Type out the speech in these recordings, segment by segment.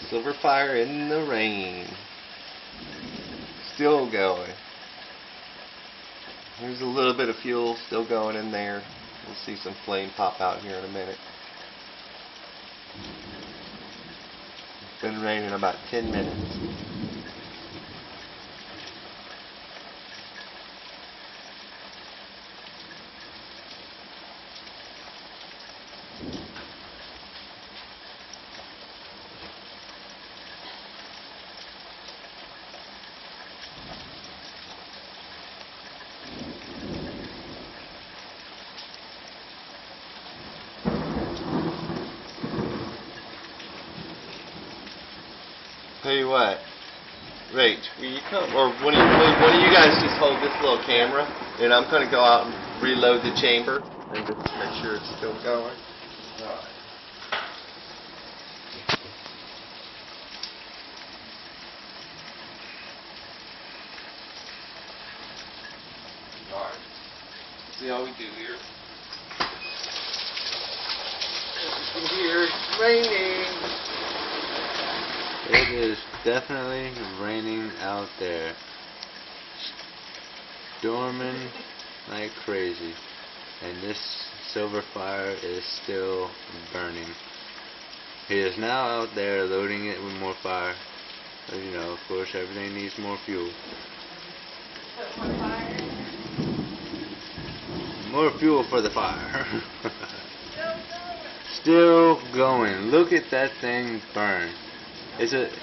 Silverfire in the rain. Still going. There's a little bit of fuel still going in there. We'll see some flame pop out here in a minute. It's been raining about 10 minutes. Tell you what, Rach, will you come, or one of you guys just hold this little camera, and I'm going to go out and reload the chamber and just make sure it's still going. Alright. Alright. See how we do here. As you can hear, it's raining. It is definitely raining out there. Storming like crazy. And this Silverfire is still burning. He is now out there loading it with more fire. But, you know, of course, everything needs more fuel. Put more fire. More fuel for the fire. Still going. Look at that thing burn. Is it?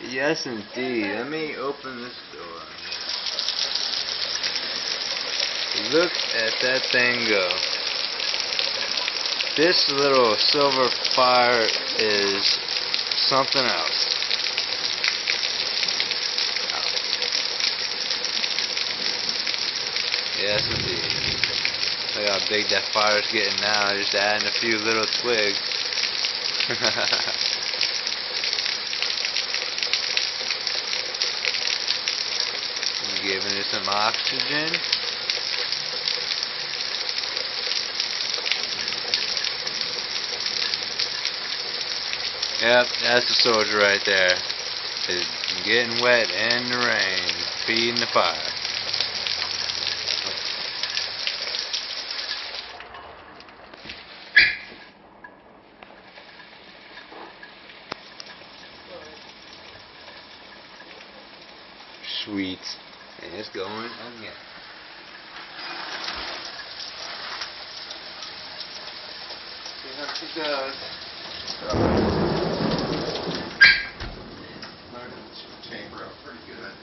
Yes, indeed. Let me open this door. Look at that thing go. This little Silverfire is something else. Yes, indeed. Look how big that fire's getting now. Just adding a few little twigs. Giving it some oxygen. Yep, that's the soldier right there. Is getting wet in the rain, feeding the fire. Sweet. And it's going again. See how she goes. Loaded the chamber up pretty good.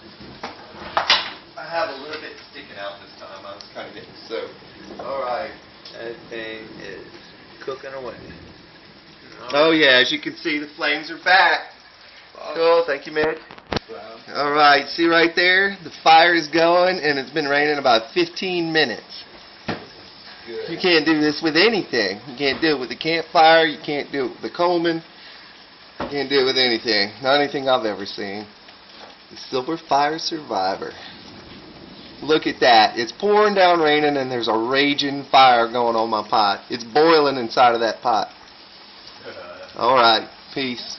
I have a little bit sticking out this time. I was kind of getting soaked. Alright. That thing is cooking away. Oh yeah, as you can see, the flames are back. Cool, thank you, Mitch. Alright, see right there? The fire is going, and it's been raining about 15 minutes. Good. You can't do this with anything. You can't do it with the campfire, you can't do it with the Coleman, you can't do it with anything. Not anything I've ever seen. The Silverfire Survivor. Look at that. It's pouring down raining, and there's a raging fire going on my pot. It's boiling inside of that pot. Alright, peace.